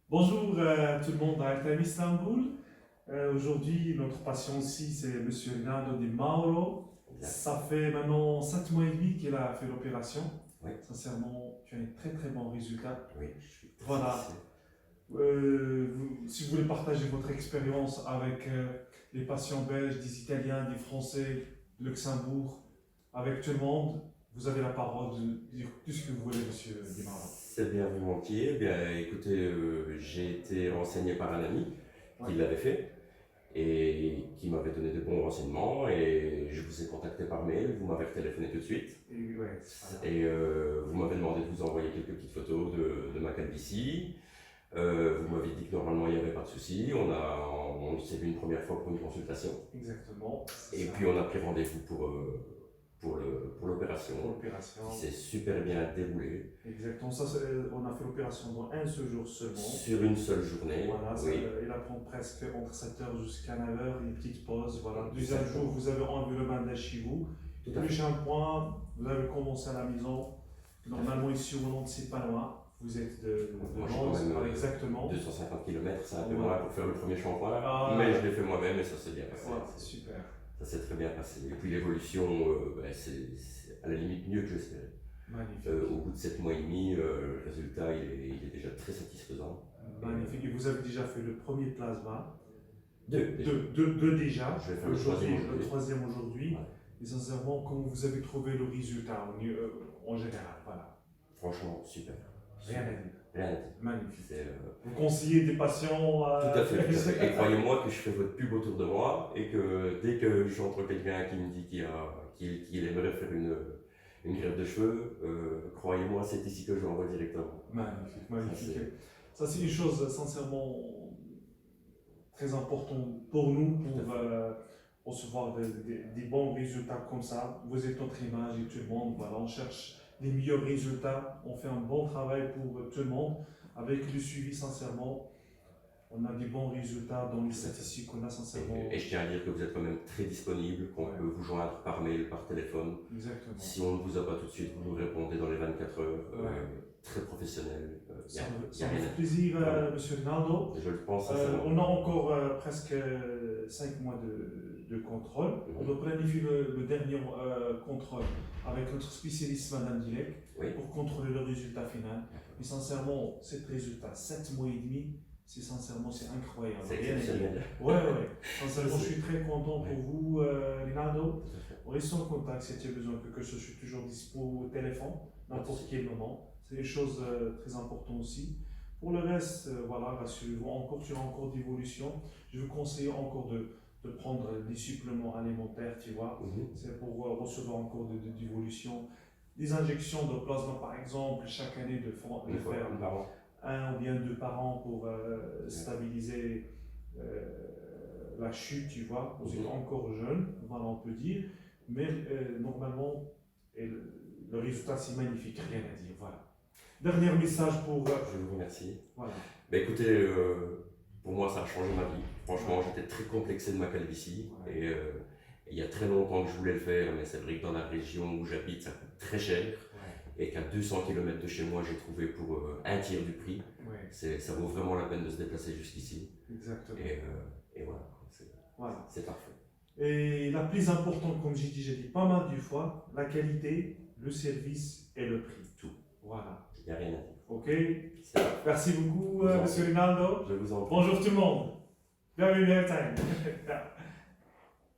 Bonjour tout le monde à Time Istanbul. Aujourd'hui, notre patient aussi, c'est Monsieur Rinaldo Di Mauro. Exact. Ça fait maintenant 7 mois et demi qu'il a fait l'opération. Oui. Sincèrement, tu as un très très bon résultat. Oui, je suis très Voilà. satisfait. Si vous voulez partager votre expérience avec les patients belges, des Italiens, des Français, Luxembourg, avec tout le monde, vous avez la parole de dire tout ce que vous voulez, Monsieur Di Mauro. C'est bien volontiers. Bien, écoutez, j'ai été renseigné par un ami qui Ouais. l'avait fait et qui m'avait donné de bons renseignements et je vous ai contacté par mail, vous m'avez téléphoné tout de suite Et ouais, c'est pas grave. et vous m'avez demandé de vous envoyer quelques petites photos de ma calvitie. Vous m'avez dit que normalement il n'y avait pas de souci. On s'est vu une première fois pour une consultation Exactement. et Ça. puis on a pris rendez-vous pour l'opération. Pour l'opération. Qui s'est super bien déroulé. Exactement. Ça, on a fait l'opération dans un seul jour seulement. Sur une seule journée. Voilà, ça, Oui. il apprend presque entre 7h jusqu'à 9h, une petite pause. Voilà. Deuxième Exactement. jour, vous avez enlevé le bandage chez vous. Tout à Le fait. shampoing, vous avez commencé à la maison. Normalement, ici au Nantes, c'est pas loin. Vous êtes de Moi, je suis Nantes, quand même, voilà, exactement. 250 km, c'est un peu Ouais. loin pour faire le premier shampoing, Ah. mais je l'ai fait moi-même et ça s'est bien passé. Ouais, c'est super. Ça s'est très bien passé. Et puis l'évolution, c'est à la limite mieux que j'espérais. Magnifique. Au bout de 7 mois et demi, le résultat il est déjà très satisfaisant. Magnifique. Et vous avez déjà fait le premier plasma. Deux, déjà. Deux déjà. Je vais faire le Aujourd'hui, troisième aujourd'hui. le troisième aujourd'hui. Ouais. Et sincèrement, comment vous avez trouvé le résultat en général, voilà. Franchement, super. Rien à dire. Rien à dire. Magnifique. C'est, Vous conseillez des patients Tout à fait, tout à fait. Et croyez-moi que je fais votre pub autour de moi et que dès que j'entre quelqu'un qui me dit qu'il aimerait faire une greffe de cheveux, croyez-moi, c'est ici que je l'envoie directement. Magnifique, magnifique. Ça, Ça, c'est une chose sincèrement très importante pour nous, pour recevoir des bons résultats comme ça. Vous êtes notre image et tout le monde, voilà, on cherche les meilleurs résultats, on fait un bon travail pour tout le monde. Avec le suivi, sincèrement, on a des bons résultats dans les statistiques qu'on a, sincèrement. Et je tiens à dire que vous êtes quand même très disponible, qu'on Ouais. peut vous joindre par mail, par téléphone. Exactement. Si on ne vous a pas tout de suite, vous nous répondez dans les 24 heures. Ouais. Très professionnel. Ça me y a fait rien à plaisir, Ouais. Monsieur Rinaldo. Je le pense sincèrement. On a encore presque 5 mois de contrôle. On doit planifier le dernier contrôle avec notre spécialiste Madame Dilek Oui. pour contrôler le résultat final. Mais sincèrement, cet résultat, 7 mois et demi, c'est incroyable. C'est Rien à dire. exceptionnel. Ouais. Sincèrement, je suis très content Ouais. pour vous, Rinaldo. Tout à fait. On reste en contact si tu as besoin que je suis toujours dispo au téléphone, n'importe quel moment. C'est une chose très importante aussi. Pour le reste, voilà, rassurez-vous, tu as encore d'évolution. Je vous conseille encore de prendre des suppléments alimentaires, tu vois. C'est pour recevoir encore d'évolution. Des injections de plasma, par exemple, chaque année de Une fois faire par an. 1 ou bien 2 par an pour stabiliser la chute, tu vois. Vous êtes encore jeune, voilà, on peut dire. Mais normalement, le résultat, c'est magnifique, rien à dire, voilà. Dernier message pour... Je vous remercie. voilà. Écoutez, pour moi, ça a changé ma vie. Franchement, j'étais très complexé de ma calvitie. Ouais. Et il y a très longtemps que je voulais le faire, mais c'est vrai que dans la région où j'habite, ça coûte très cher. Ouais. Et qu'à 200 km de chez moi, j'ai trouvé pour un tiers du prix. Ouais. Ça vaut vraiment la peine de se déplacer jusqu'ici. Exactement. Et voilà, Voilà. c'est parfait. Et la plus importante, comme j'ai dit pas mal de fois, la qualité, le service et le prix. Tout. Voilà. Il n'y a rien à dire. Ok. C'est parfait. Merci beaucoup, Je vous en Monsieur Rinaldo. Je vous en prie. Bonjour tout le monde. Bienvenue à Time.